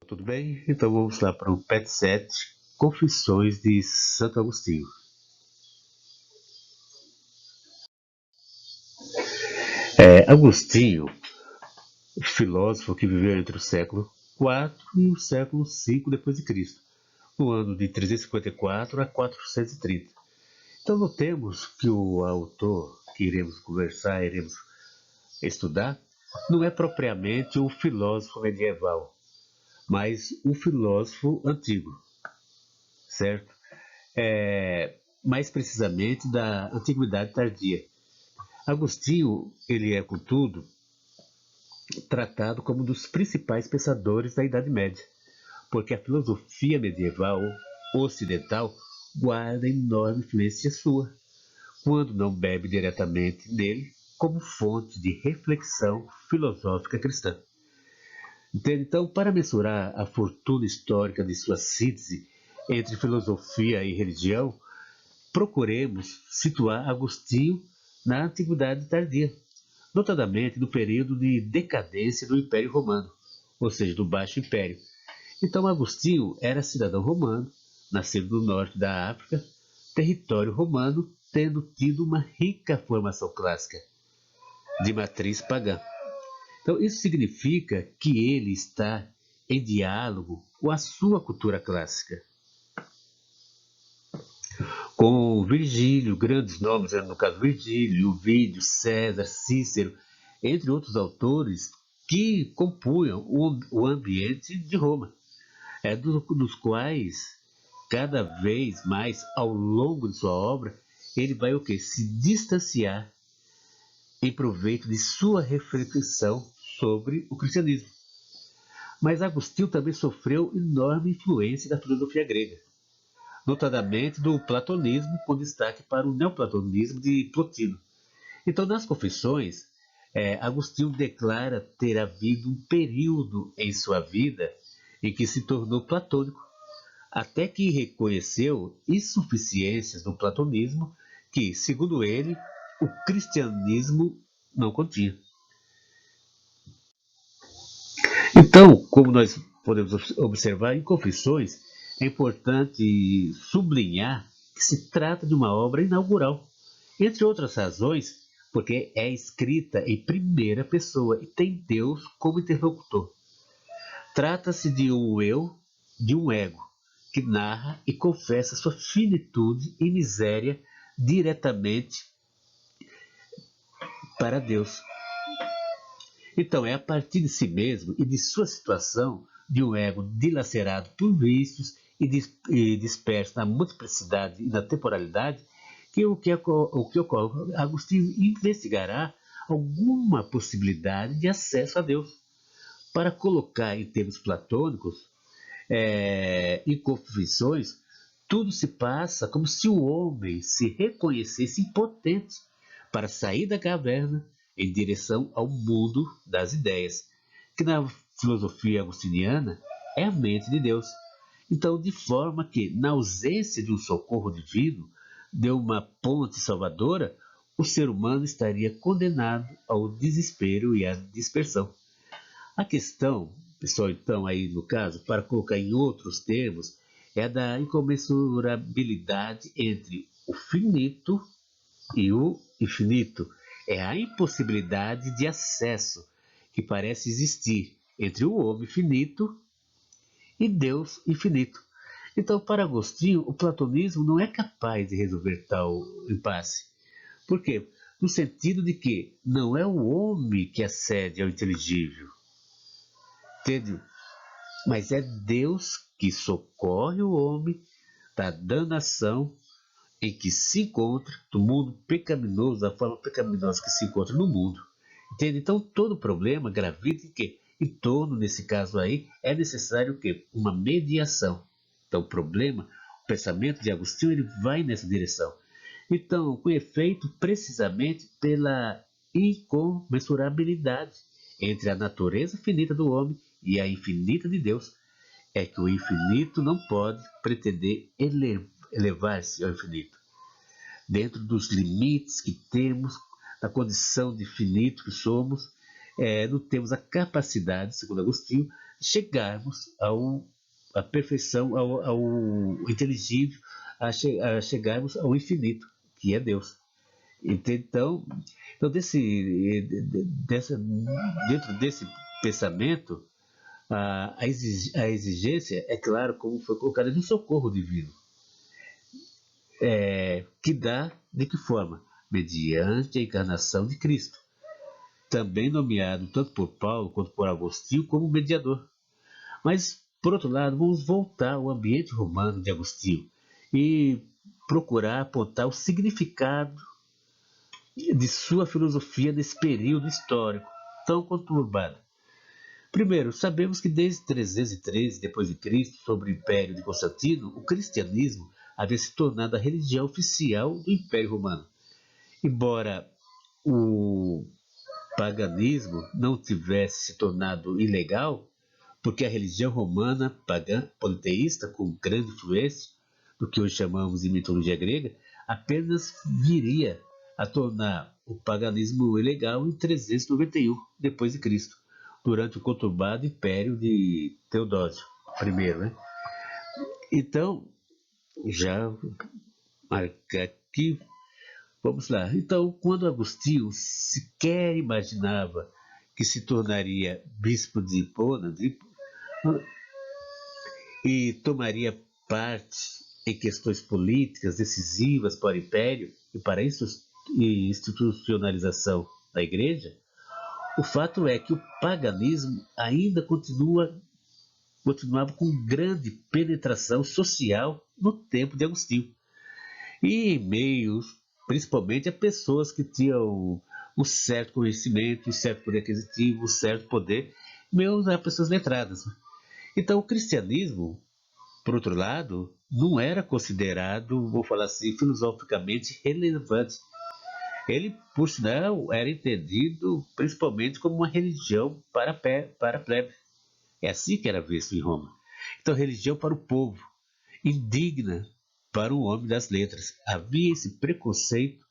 Tudo bem? Então vamos lá para o PET 7, Confissões de Santo Agostinho. Agostinho, filósofo que viveu entre o século IV e o século V depois de Cristo, no ano de 354 a 430. Então notemos que o autor que iremos conversar, iremos estudar, não é propriamente o filósofo medieval, mas o filósofo antigo, certo? Mais precisamente da Antiguidade Tardia. Agostinho, ele é, contudo, tratado como um dos principais pensadores da Idade Média, porque a filosofia medieval ocidental guarda enorme influência sua, quando não bebe diretamente nele como fonte de reflexão filosófica cristã. Então, para mensurar a fortuna histórica de sua síntese entre filosofia e religião, procuremos situar Agostinho na Antiguidade Tardia, notadamente no período de decadência do Império Romano, ou seja, do Baixo Império. Então, Agostinho era cidadão romano, nascido no norte da África, território romano, tendo tido uma rica formação clássica, de matriz pagã. Então, isso significa que ele está em diálogo com a sua cultura clássica. Com Virgílio, grandes nomes, no caso Virgílio, Ovídio, César, Cícero, entre outros autores que compunham o ambiente de Roma, dos quais, cada vez mais ao longo de sua obra, ele vai o quê? Se distanciar em proveito de sua reflexão sobre o cristianismo. Mas Agostinho também sofreu enorme influência da filosofia grega, notadamente do platonismo, com destaque para o neoplatonismo de Plotino. Então, nas Confissões, Agostinho declara ter havido um período em sua vida em que se tornou platônico, até que reconheceu insuficiências do platonismo que, segundo ele, o cristianismo não continha. Então, como nós podemos observar em Confissões, é importante sublinhar que se trata de uma obra inaugural, entre outras razões, porque é escrita em primeira pessoa e tem Deus como interlocutor. Trata-se de um eu, de um ego, que narra e confessa sua finitude e miséria diretamente para Deus. Então, é a partir de si mesmo e de sua situação, de um ego dilacerado por vícios e disperso na multiplicidade e na temporalidade, que o que ocorre, Agostinho investigará alguma possibilidade de acesso a Deus. Para colocar em termos platônicos, em Confissões, tudo se passa como se o homem se reconhecesse impotente para sair da caverna em direção ao mundo das ideias, que na filosofia agostiniana é a mente de Deus. Então, de forma que, na ausência de um socorro divino, de uma ponte salvadora, o ser humano estaria condenado ao desespero e à dispersão. A questão, pessoal, então, aí no caso, para colocar em outros termos, é a da incomensurabilidade entre o finito e o infinito. É a impossibilidade de acesso que parece existir entre o homem finito e Deus infinito. Então, para Agostinho, o platonismo não é capaz de resolver tal impasse. Por quê? No sentido de que não é o homem que acede ao inteligível, entende? Mas é Deus que socorre o homem da danação em que se encontra, do mundo pecaminoso, da forma pecaminosa que se encontra no mundo. Entende? Então, todo problema gravita em que, em torno, nesse caso aí, é necessário o quê? Uma mediação. Então, o problema, o pensamento de Agostinho, ele vai nessa direção. Então, com efeito, precisamente pela incomensurabilidade entre a natureza finita do homem e a infinita de Deus, é que o infinito não pode pretender elevar-se ao infinito. Dentro dos limites que temos, da condição de finito que somos, não temos a capacidade, segundo Agostinho, chegarmos à perfeição, ao inteligível, a chegarmos ao infinito, que é Deus. Então, dentro desse pensamento, a exigência, é claro, como foi colocada, de um socorro divino, que dá de que forma? Mediante a encarnação de Cristo, também nomeado tanto por Paulo quanto por Agostinho como mediador. Mas, por outro lado, vamos voltar ao ambiente romano de Agostinho e procurar apontar o significado de sua filosofia nesse período histórico tão conturbado. Primeiro, sabemos que desde 313 d.C., sob o Império de Constantino, o cristianismo havia se tornado a religião oficial do Império Romano. Embora o paganismo não tivesse se tornado ilegal, porque a religião romana pagã politeísta, com grande influência do que hoje chamamos de mitologia grega, apenas viria a tornar o paganismo ilegal em 391 d.C., durante o conturbado império de Teodósio I, né? Então, já marca aqui, vamos lá. Então, quando Agostinho sequer imaginava que se tornaria bispo de Hipona e tomaria parte em questões políticas decisivas para o império e para a institucionalização da igreja, o fato é que o paganismo ainda continuava com grande penetração social no tempo de Agostinho, e em meio, principalmente, a pessoas que tinham um certo conhecimento, um certo poder aquisitivo, um certo poder, mesmo a pessoas letradas. Então, o cristianismo, por outro lado, não era considerado, vou falar assim, filosoficamente relevante. Ele, por sinal, era entendido principalmente como uma religião para a plebe. É assim que era visto em Roma. Então, religião para o povo, indigna para o homem das letras. Havia esse preconceito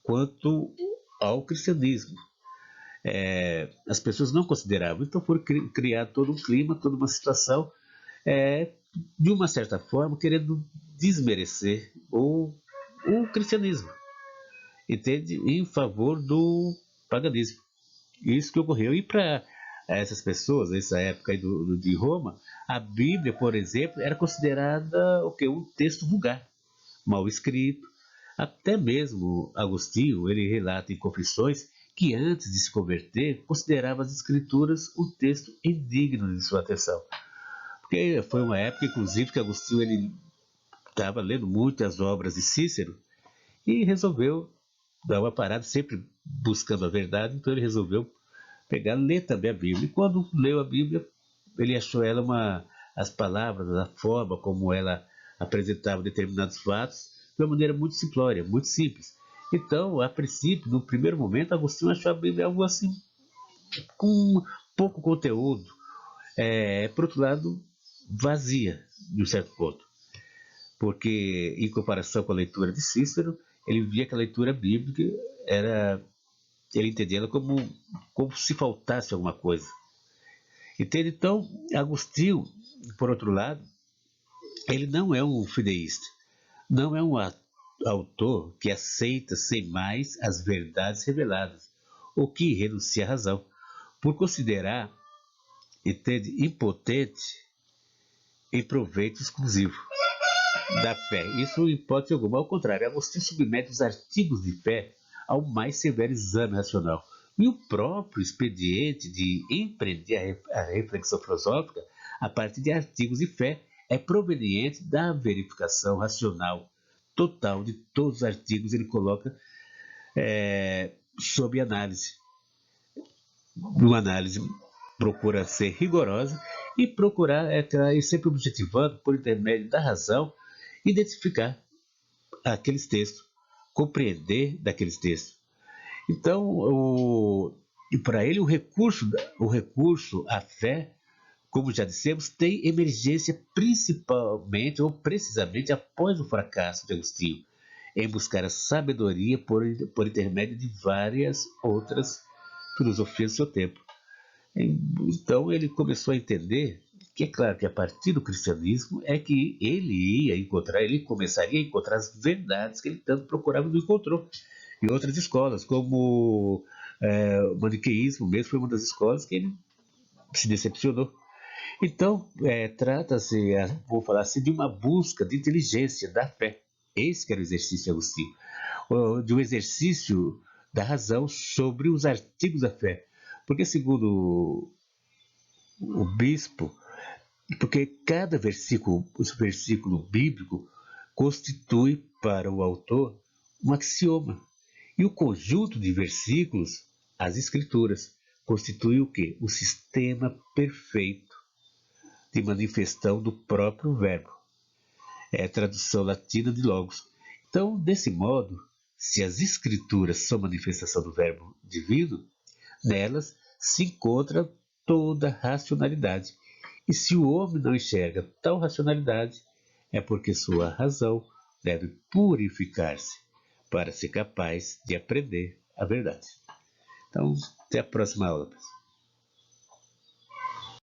quanto ao cristianismo. As pessoas não consideravam. Então, foi criado todo um clima, toda uma situação, de uma certa forma, querendo desmerecer o cristianismo, entende? Em favor do paganismo. Isso que ocorreu. E para essas pessoas, nessa época aí de Roma, a Bíblia, por exemplo, era considerada um texto vulgar, mal escrito. Até mesmo Agostinho, ele relata em Confissões que antes de se converter, considerava as escrituras um texto indigno de sua atenção. Porque foi uma época, inclusive, que Agostinho ele estava lendo muitas obras de Cícero e resolveu dar uma parada, sempre buscando a verdade. Então ele resolveu ler também a Bíblia. E quando leu a Bíblia, ele achou ela as palavras, a forma como ela apresentava determinados fatos, de uma maneira muito simplória, muito simples. Então, a princípio, no primeiro momento, Agostinho achou a Bíblia algo assim, com pouco conteúdo, por outro lado, vazia, de um certo ponto. Porque, em comparação com a leitura de Cícero, ele via que a leitura bíblica ele entendia ela como se faltasse alguma coisa. Entende? Então, Agostinho, por outro lado, ele não é um fideísta, não é um autor que aceita sem mais as verdades reveladas, ou que renuncia à razão, por considerar, entende, impotente em proveito exclusivo da fé. Isso, em hipótese alguma, ao contrário, Agostinho submete os artigos de fé ao mais severo exame racional. E o próprio expediente de empreender a reflexão filosófica a partir de artigos de fé é proveniente da verificação racional total de todos os artigos. Ele coloca sob análise. Uma análise procura ser rigorosa e procurar e sempre objetivando, por intermédio da razão, identificar aqueles textos, compreender daqueles textos. Então, e para ele o recurso à fé, como já dissemos, tem emergência principalmente ou precisamente após o fracasso de Agostinho, em buscar a sabedoria por intermédio de várias outras filosofias do seu tempo. Então ele começou a entender que é claro que a partir do cristianismo é que ele começaria a encontrar as verdades que ele tanto procurava e não encontrou em outras escolas, como o maniqueísmo mesmo foi uma das escolas que ele se decepcionou. Então, trata-se, vou falar assim, de uma busca de inteligência da fé. Esse que era o exercício de Agostinho, de um exercício da razão sobre os artigos da fé. Porque, segundo o bispo, porque cada versículo bíblico constitui para o autor um axioma. E o conjunto de versículos, as escrituras, constitui o quê? O sistema perfeito de manifestação do próprio verbo. É a tradução latina de logos. Então, desse modo, se as escrituras são manifestação do verbo divino, nelas se encontra toda racionalidade. E se o homem não enxerga tal racionalidade, é porque sua razão deve purificar-se para ser capaz de aprender a verdade. Então, até a próxima aula.